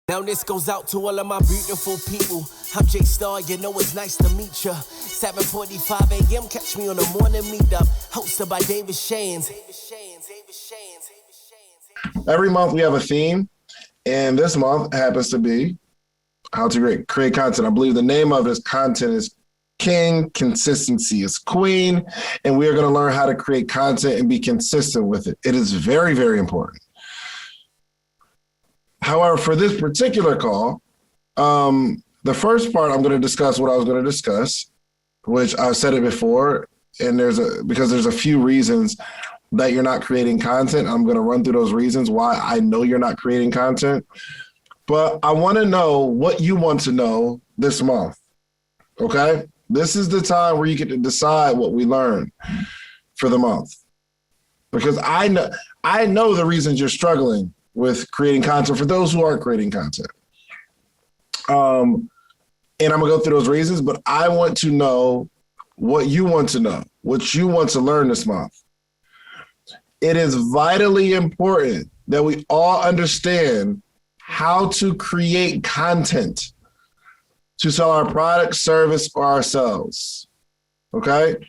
Now this goes out to all of my beautiful people. I'm J Star, you know it's nice to meet ya. 7:45 a.m. catch me on the morning meetup, hosted by David Shands. Every month we have a theme, and this month happens to be how to create content. I believe the name of this content is King, Consistency is Queen, and we are going to learn how to create content and be consistent with it. It is very, very important. However, for this particular call, the first part I'm going to discuss what I was going to discuss, which I've said it before, and because there's a few reasons that you're not creating content. I'm going to run through those reasons why I know you're not creating content. But I want to know what you want to know this month, okay? This is the time where you get to decide what we learn for the month. Because I know the reasons you're struggling with creating content for those who aren't creating content. And I'm gonna go through those reasons, but I want to know what you want to know, what you want to learn this month. It is vitally important that we all understand how to create content to sell our product, service, or ourselves, okay?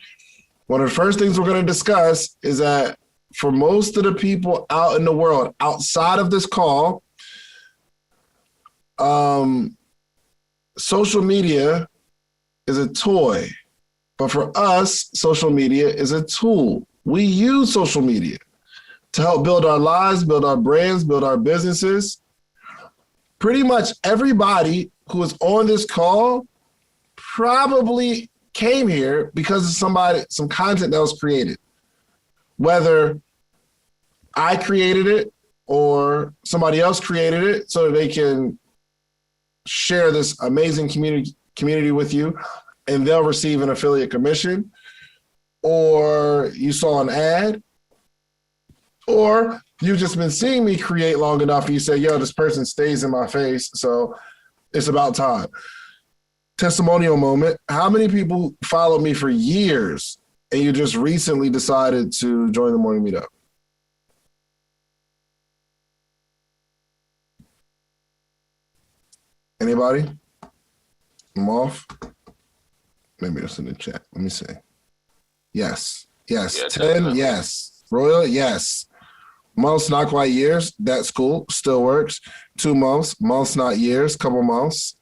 One of the first things we're gonna discuss is that for most of the people out in the world, outside of this call, social media is a toy. But for us, social media is a tool. We use social media to help build our lives, build our brands, build our businesses. Pretty much everybody who is on this call probably came here because of some content that was created. Whether I created it or somebody else created it so that they can share this amazing community with you and they'll receive an affiliate commission, or you saw an ad, or you've just been seeing me create long enough and you say, yo, this person stays in my face, so it's about time. Testimonial moment. How many people followed me for years and you just recently decided to join the morning meetup? Anybody? I'm off. Maybe it's in the chat. Let me see. Yes. Yeah, 10, yes. Royal, yes. Months, not quite years. That's cool. Still works. 2 months. Months, not years. Couple months.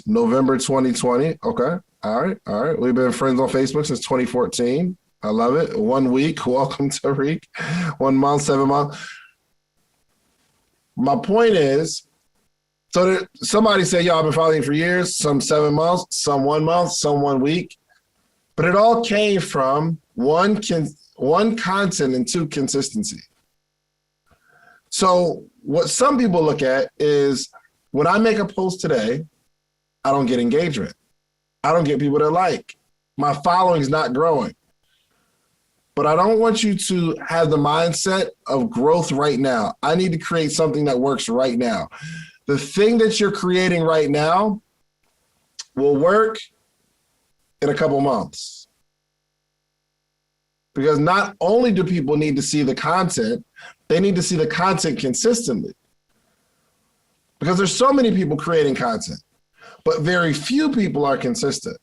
November 2020. Okay. All right. We've been friends on Facebook since 2014. I love it. 1 week. Welcome, Tariq. 1 month, 7 months. My point is, so somebody said, yo, I've been following you for years, some 7 months, some 1 month, some 1 week. But it all came from one content and 2 consistency. So what some people look at is when I make a post today, I don't get engagement. I don't get people that like. My following's not growing. But I don't want you to have the mindset of growth right now. I need to create something that works right now. The thing that you're creating right now will work in a couple months. Because not only do people need to see the content, they need to see the content consistently. Because there's so many people creating content, but very few people are consistent.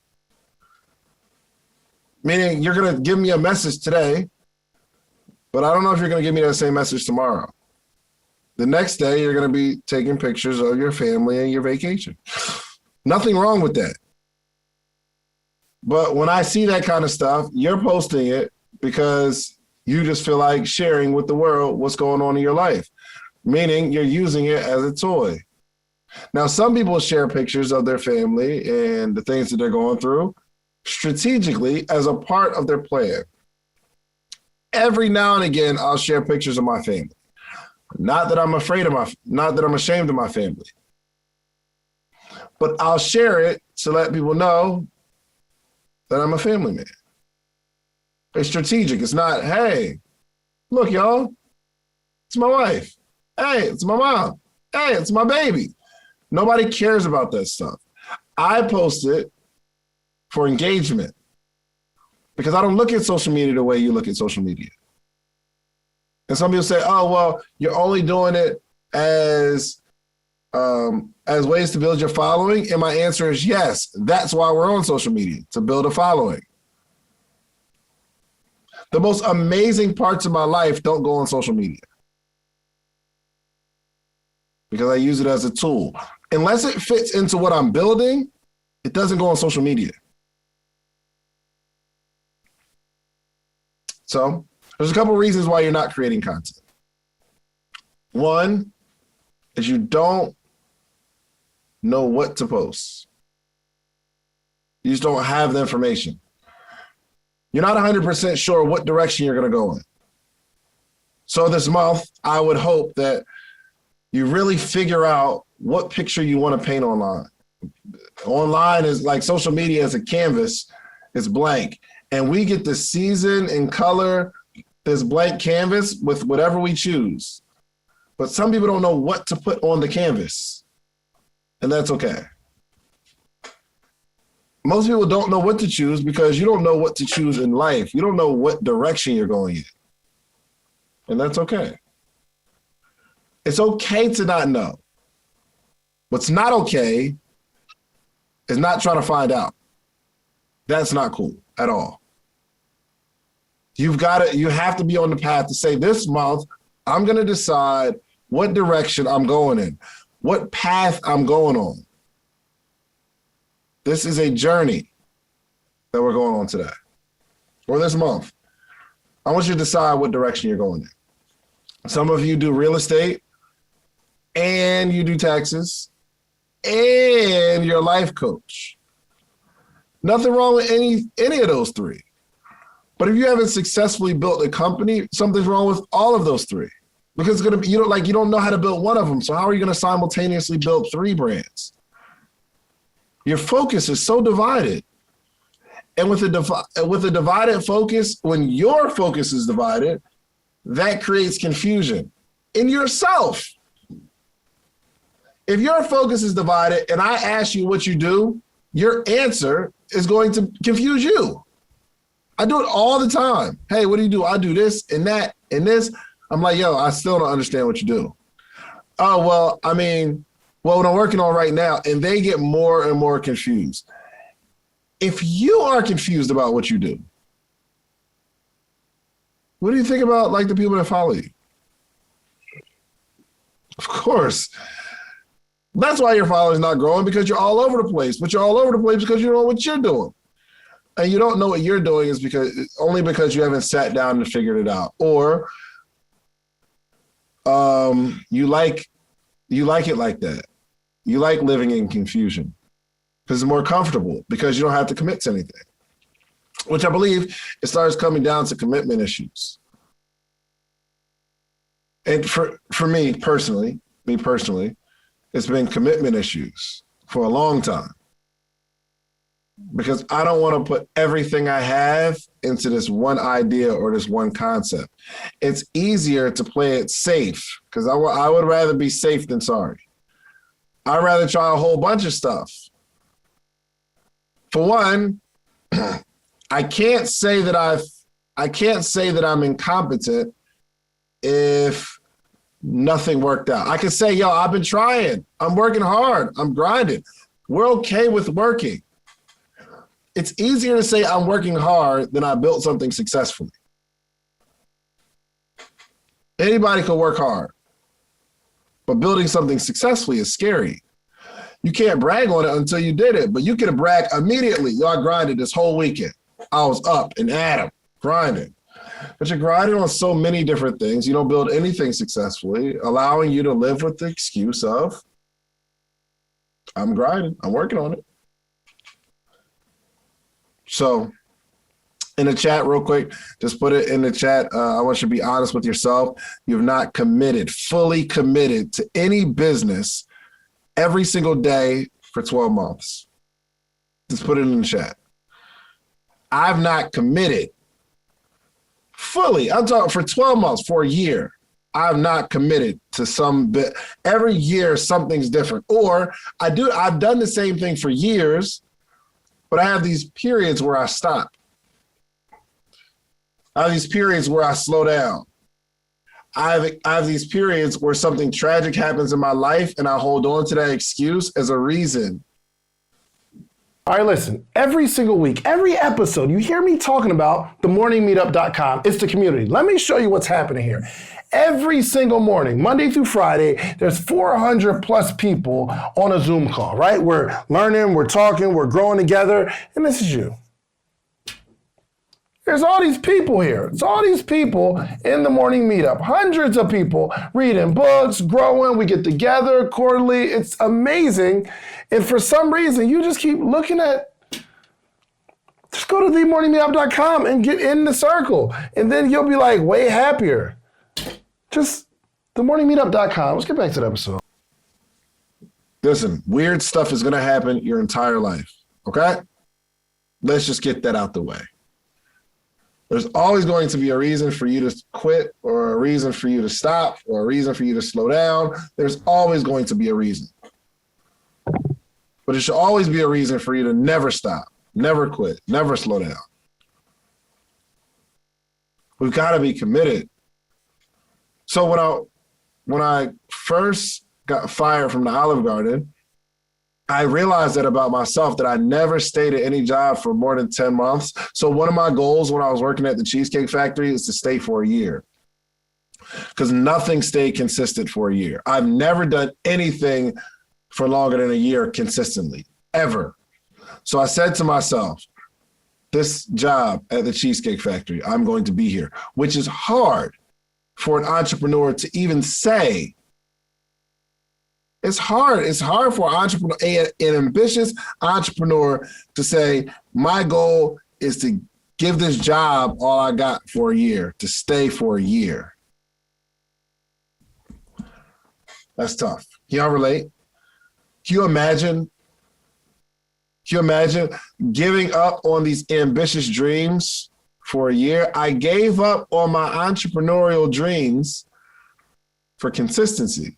Meaning you're going to give me a message today, but I don't know if you're going to give me that same message tomorrow. The next day, you're going to be taking pictures of your family and your vacation. Nothing wrong with that. But when I see that kind of stuff, you're posting it because you just feel like sharing with the world what's going on in your life, meaning you're using it as a toy. Now, some people share pictures of their family and the things that they're going through strategically as a part of their plan. Every now and again, I'll share pictures of my family. Not that I'm ashamed of my family, but I'll share it to let people know that I'm a family man. It's strategic. It's not, hey, look, y'all, it's my wife. Hey, it's my mom. Hey, it's my baby. Nobody cares about that stuff. I post it for engagement because I don't look at social media the way you look at social media. And some people say, oh, well, you're only doing it as as ways to build your following? And my answer is yes. That's why we're on social media, to build a following. The most amazing parts of my life don't go on social media because I use it as a tool. Unless it fits into what I'm building, it doesn't go on social media. So there's a couple of reasons why you're not creating content. One is you don't know what to post. You just don't have the information. You're not 100% sure what direction you're going to go in. So this month, I would hope that you really figure out what picture you want to paint online. Online is like social media as a canvas, it's blank. And we get to season and color this blank canvas with whatever we choose. But some people don't know what to put on the canvas. And that's okay. Most people don't know what to choose because you don't know what to choose in life. You don't know what direction you're going in. And that's okay. It's okay to not know. What's not okay is not trying to find out. That's not cool at all. You have to be on the path to say, this month, I'm going to decide what direction I'm going in, what path I'm going on. This is a journey that we're going on today or this month. I want you to decide what direction you're going in. Some of you do real estate and you do taxes and you're a life coach. Nothing wrong with any of those three. But if you haven't successfully built a company, something's wrong with all of those three. Because it's gonna be, you don't know how to build one of them. So how are you going to simultaneously build three brands? Your focus is so divided. And with a divided focus, when your focus is divided, that creates confusion in yourself. If your focus is divided and I ask you what you do, your answer is going to confuse you. I do it all the time. Hey, what do you do? I do this and that and this. I'm like, yo, I still don't understand what you do. Oh, well, what I'm working on right now, and they get more and more confused. If you are confused about what you do, what do you think about like the people that follow you? Of course. That's why your following's not growing, because you're all over the place. But you're all over the place because you don't know what you're doing. And you don't know what you're doing is because you haven't sat down and figured it out. Or you like it like that. You like living in confusion because it's more comfortable, because you don't have to commit to anything, which I believe it starts coming down to commitment issues. And for me personally, it's been commitment issues for a long time, because I don't want to put everything I have into this one idea or this one concept. It's easier to play it safe, because I would rather be safe than sorry. I'd rather try a whole bunch of stuff. For one, I can't say that I'm incompetent if nothing worked out. I can say, yo, I've been trying. I'm working hard. I'm grinding. We're okay with working. It's easier to say I'm working hard than I built something successfully. Anybody can work hard, but building something successfully is scary. You can't brag on it until you did it, but you can brag immediately. Yo, I grinded this whole weekend. I was up and at 'em, grinding. But you're grinding on so many different things. You don't build anything successfully, allowing you to live with the excuse of, I'm grinding, I'm working on it. So in the chat real quick, just put it in the chat. I want you to be honest with yourself. You've not fully committed to any business every single day for 12 months. Just put it in the chat. I've not committed fully. I'm talking for 12 months, for a year. I've not committed to some bit. Every year, something's different. Or I've done the same thing for years, but I have these periods where I stop. I have these periods where I slow down. I have these periods where something tragic happens in my life and I hold on to that excuse as a reason. All right, listen, every single week, every episode, you hear me talking about themorningmeetup.com. It's the community. Let me show you what's happening here. Every single morning, Monday through Friday, there's 400 plus people on a Zoom call, right? We're learning, we're talking, we're growing together, and this is you. There's all these people here. It's all these people in the morning meetup. Hundreds of people reading books, growing. We get together quarterly. It's amazing. And for some reason, you just keep looking at, just go to themorningmeetup.com and get in the circle. And then you'll be like way happier. Just themorningmeetup.com. Let's get back to the episode. Listen, weird stuff is going to happen your entire life. Okay? Let's just get that out the way. There's always going to be a reason for you to quit or a reason for you to stop or a reason for you to slow down. There's always going to be a reason. But it should always be a reason for you to never stop, never quit, never slow down. We've got to be committed. So when I first got fired from the Olive Garden, I realized that about myself, that I never stayed at any job for more than 10 months. So one of my goals when I was working at the Cheesecake Factory is to stay for a year, because nothing stayed consistent for a year. I've never done anything for longer than a year consistently, ever. So I said to myself, this job at the Cheesecake Factory, I'm going to be here, which is hard for an entrepreneur to even say. It's hard. It's hard for an entrepreneur, an ambitious entrepreneur, to say, my goal is to give this job all I got for a year, to stay for a year. That's tough. Can y'all relate? Can you imagine giving up on these ambitious dreams for a year? I gave up on my entrepreneurial dreams for consistency.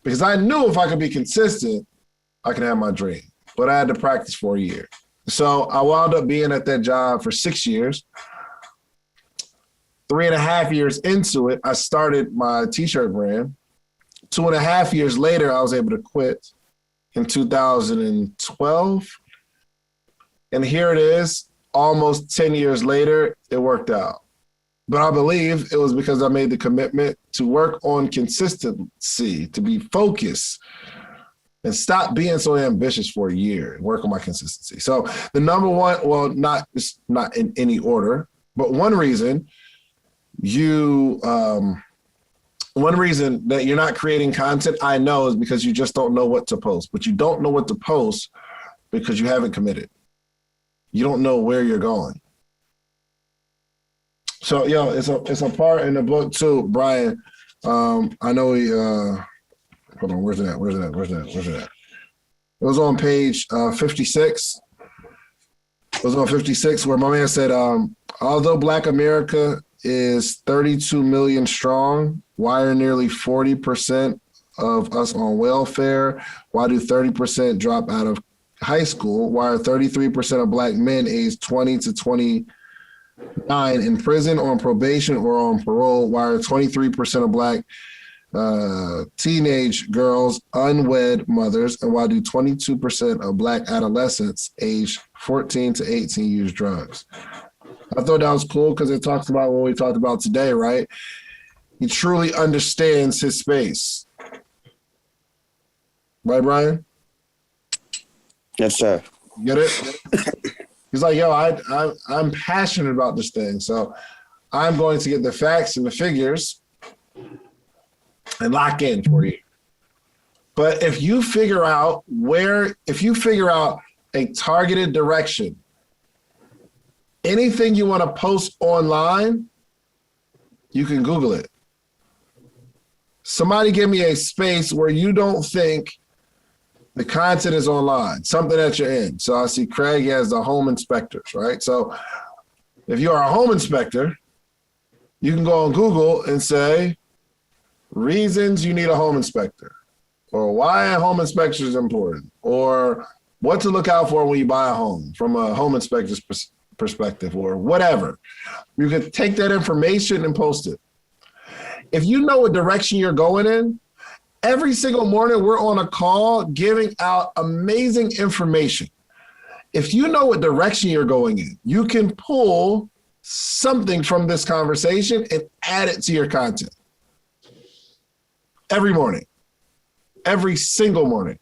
Because I knew if I could be consistent, I could have my dream. But I had to practice for a year. So I wound up being at that job for 6 years. 3.5 years into it, I started my t-shirt brand. 2.5 years later, I was able to quit in 2012. And here it is, almost 10 years later, it worked out. But I believe it was because I made the commitment to work on consistency, to be focused, and stop being so ambitious for a year and work on my consistency. So the number one, well, not in any order, but one reason that you're not creating content, I know, is because you just don't know what to post. But you don't know what to post because you haven't committed. You don't know where you're going. So, it's a part in the book too, Brian. I know hold on, where's it at? It was on page 56. It was on 56 where my man said, although Black America is 32 million strong, why are nearly 40% of us on welfare? Why do 30% drop out of high school? Why are 33% of Black men aged 20 to 29 in prison, on probation, or on parole? Why are 23% of Black teenage girls unwed mothers? And why do 22% of Black adolescents aged 14 to 18 use drugs? I thought that was cool because it talks about what we talked about today, right? He truly understands his space. Right, Brian? Yes, sir. Get it? He's like, yo, I'm passionate about this thing. So I'm going to get the facts and the figures and lock in for you. But if you figure out a targeted direction, anything you want to post online, you can Google it. Somebody give me a space where you don't think the content is online, something that you're in. So I see Craig as the home inspectors, right? So if you are a home inspector, you can go on Google and say, reasons you need a home inspector, or why a home inspection is important, or what to look out for when you buy a home from a home inspector's perspective, or whatever. You can take that information and post it. If you know what direction you're going in, every single morning we're on a call giving out amazing information. If you know what direction you're going in, you can pull something from this conversation and add it to your content. Every morning. Every single morning.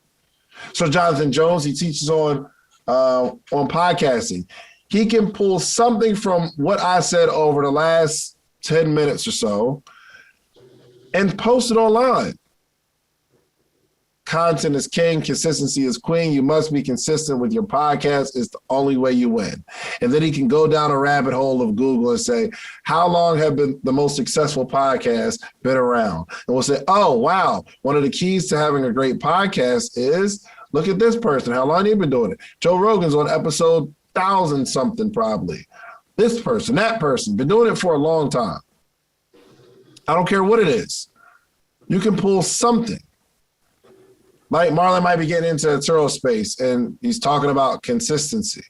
So Jonathan Jones, he teaches on podcasting. He can pull something from what I said over the last 10 minutes or so and post it online. Content is king, consistency is queen. You must be consistent with your podcast. It's the only way you win. And then he can go down a rabbit hole of Google and say, how long have been the most successful podcasts been around? And we'll say, oh, wow. One of the keys to having a great podcast is look at this person. How long have you been doing it? Joe Rogan's on episode 1,000 something probably. This person, that person, been doing it for a long time. I don't care what it is. You can pull something. Like Marlon might be getting into Turo space and he's talking about consistency.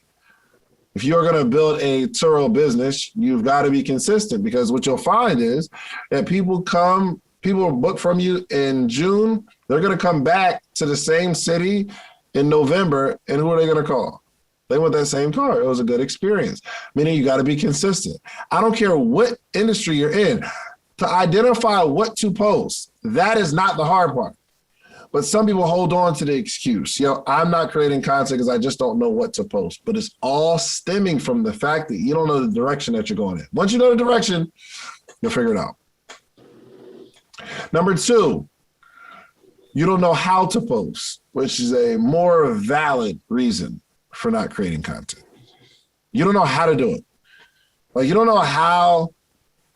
If you're going to build a Turo business, you've got to be consistent, because what you'll find is that people book from you in June, they're going to come back to the same city in November, and who are they going to call? They want that same car. It was a good experience. Meaning you got to be consistent. I don't care what industry you're in. To identify what to post, that is not the hard part. But some people hold on to the excuse, I'm not creating content because I just don't know what to post. But it's all stemming from the fact that you don't know the direction that you're going in. Once you know the direction, you'll figure it out. Number 2, you don't know how to post, which is a more valid reason for not creating content. You don't know how to do it. Like, you don't know how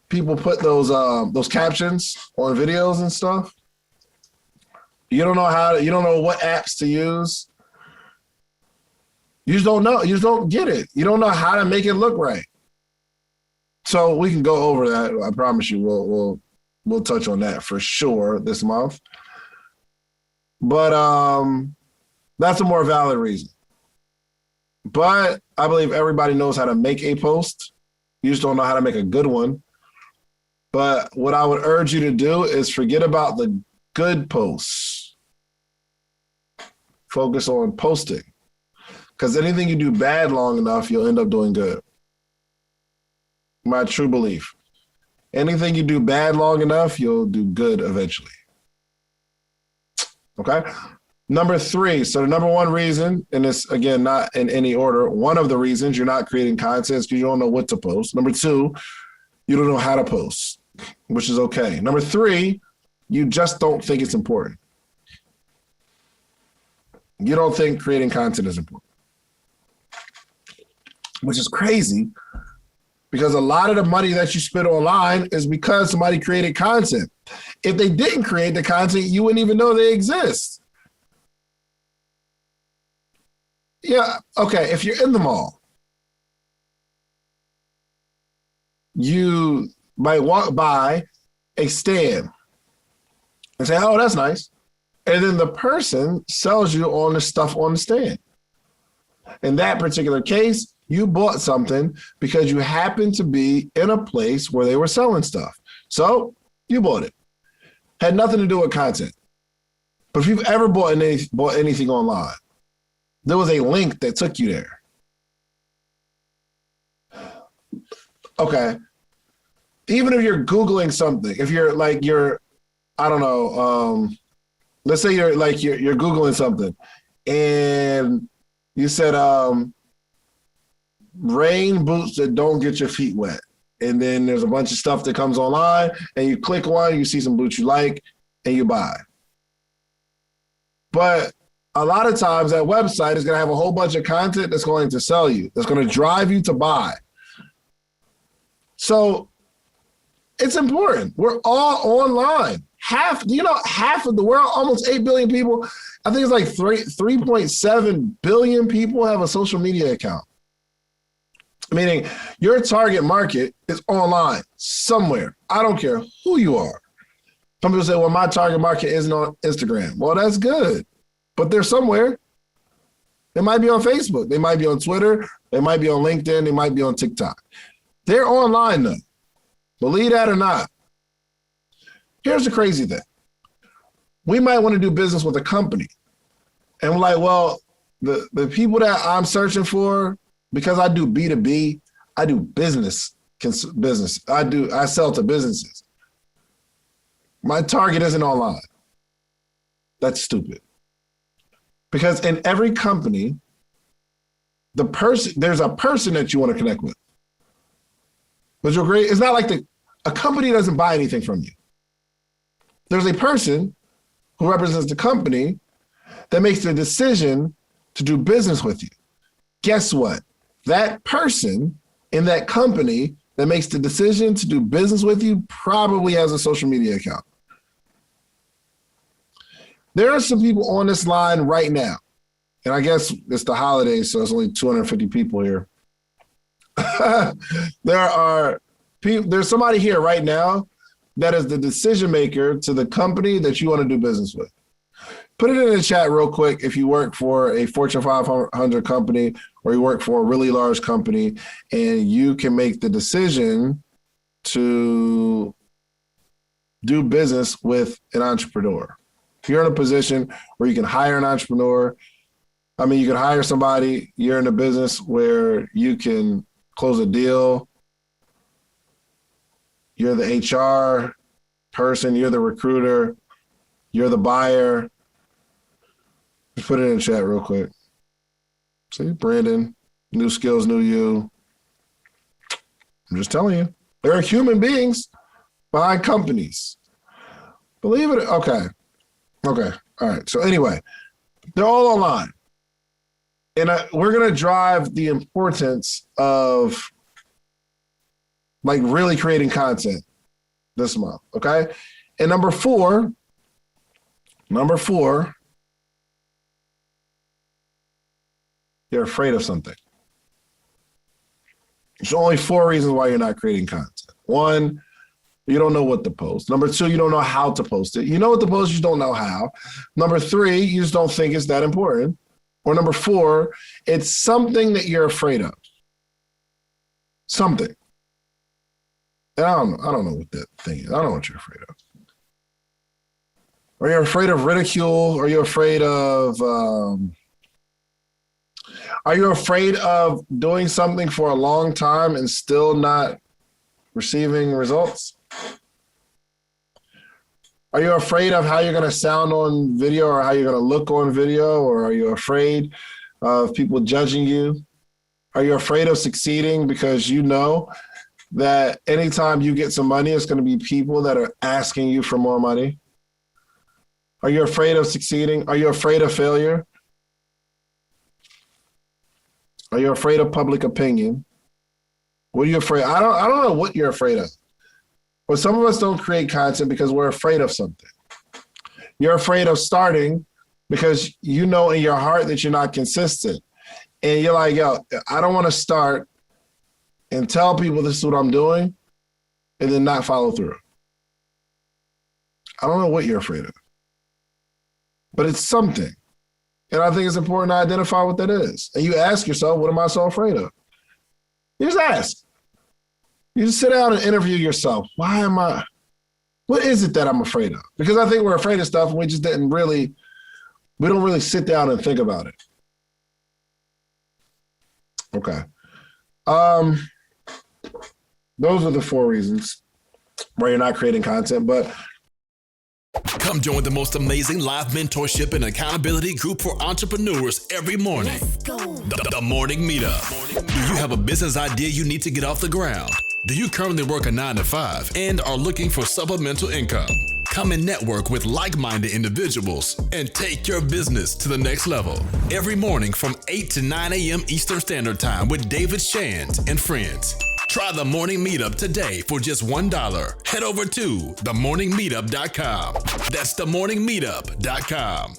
people put those captions on videos and stuff. You don't know what apps to use. You just don't know. You just don't get it. You don't know how to make it look right. So we can go over that. I promise you we'll touch on that for sure this month. But that's a more valid reason. But I believe everybody knows how to make a post. You just don't know how to make a good one. But what I would urge you to do is forget about the good posts. Focus on posting. Because anything you do bad long enough, you'll end up doing good. My true belief. Anything you do bad long enough, you'll do good eventually. Okay? Number 3. So the number 1 reason, and it's, again, not in any order, one of the reasons you're not creating content is because you don't know what to post. Number 2, you don't know how to post, which is okay. Number 3, you just don't think it's important. You don't think creating content is important, which is crazy, because a lot of the money that you spend online is because somebody created content. If they didn't create the content, you wouldn't even know they exist. Yeah, okay, if you're in the mall, you might walk by a stand and say, oh, that's nice. And then the person sells you on the stuff on the stand. In that particular case, you bought something because you happened to be in a place where they were selling stuff. So you bought it. Had nothing to do with content. But if you've ever bought anything online, there was a link that took you there. Okay. Even if you're Googling something, if I don't know, let's say you're Googling something and you said rain boots that don't get your feet wet. And then there's a bunch of stuff that comes online and you click one, you see some boots you like and you buy. But a lot of times that website is going to have a whole bunch of content that's going to sell you, that's going to drive you to buy. So it's important. We're all online. Half of the world, almost 8 billion people, I think it's like 3.7 billion people have a social media account. Meaning your target market is online somewhere. I don't care who you are. Some people say, well, my target market isn't on Instagram. Well, that's good, but they're somewhere. They might be on Facebook. They might be on Twitter. They might be on LinkedIn. They might be on TikTok. They're online though. Believe that or not. Here's the crazy thing. We might want to do business with a company. And we're like, well, the people that I'm searching for, because I do B2B, I do business. I sell to businesses. My target isn't online. That's stupid. Because in every company, there's a person that you want to connect with. But you're great. It's not like a company doesn't buy anything from you. There's a person who represents the company that makes the decision to do business with you. Guess what? That person in that company that makes the decision to do business with you probably has a social media account. There are some people on this line right now, and I guess it's the holidays, so it's only 250 people here. There's somebody here right now that is the decision maker to the company that you want to do business with. Put it in the chat real quick if you work for a Fortune 500 company or you work for a really large company and you can make the decision to do business with an entrepreneur. If you're in a position where you can hire an entrepreneur, you can hire somebody, you're in a business where you can close a deal, you're the HR person, you're the recruiter, you're the buyer. Just put it in the chat real quick. See, Brandon, new skills, new you. I'm just telling you, there are human beings behind companies. Believe it. Okay. All right. So anyway, they're all online. And we're going to drive the importance of really creating content this month. Okay. And number four, you're afraid of something. There's only 4 reasons why you're not creating content. 1, you don't know what to post. Number 2, you don't know how to post it. You know what to post, you just don't know how. Number 3, you just don't think it's that important. Or number 4, it's something that you're afraid of. Something. And I don't know what that thing is. I don't know what you're afraid of. Are you afraid of ridicule? Are you afraid of doing something for a long time and still not receiving results? Are you afraid of how you're going to sound on video or how you're going to look on video? Or are you afraid of people judging you? Are you afraid of succeeding because you know that anytime you get some money, it's going to be people that are asking you for more money? Are you afraid of succeeding? Are you afraid of failure? Are you afraid of public opinion? What are you afraid? I don't know what you're afraid of. But some of us don't create content because we're afraid of something. You're afraid of starting because you know in your heart that you're not consistent. And you're like, yo, I don't want to start and tell people this is what I'm doing and then not follow through. I don't know what you're afraid of. But it's something. And I think it's important to identify what that is. And you ask yourself, what am I so afraid of? You just ask. You just sit down and interview yourself. What is it that I'm afraid of? Because I think we're afraid of stuff and we don't really sit down and think about it. Okay. Those are the 4 reasons why you're not creating content, but come join the most amazing live mentorship and accountability group for entrepreneurs every morning. Let's go. The Morning Meetup. Do you have a business idea you need to get off the ground? Do you currently work a 9-to-5 and are looking for supplemental income? Come and network with like-minded individuals and take your business to the next level. Every morning from 8 to 9 a.m. Eastern Standard Time with David Shands and friends. Try the Morning Meetup today for just $1. Head over to themorningmeetup.com. That's themorningmeetup.com.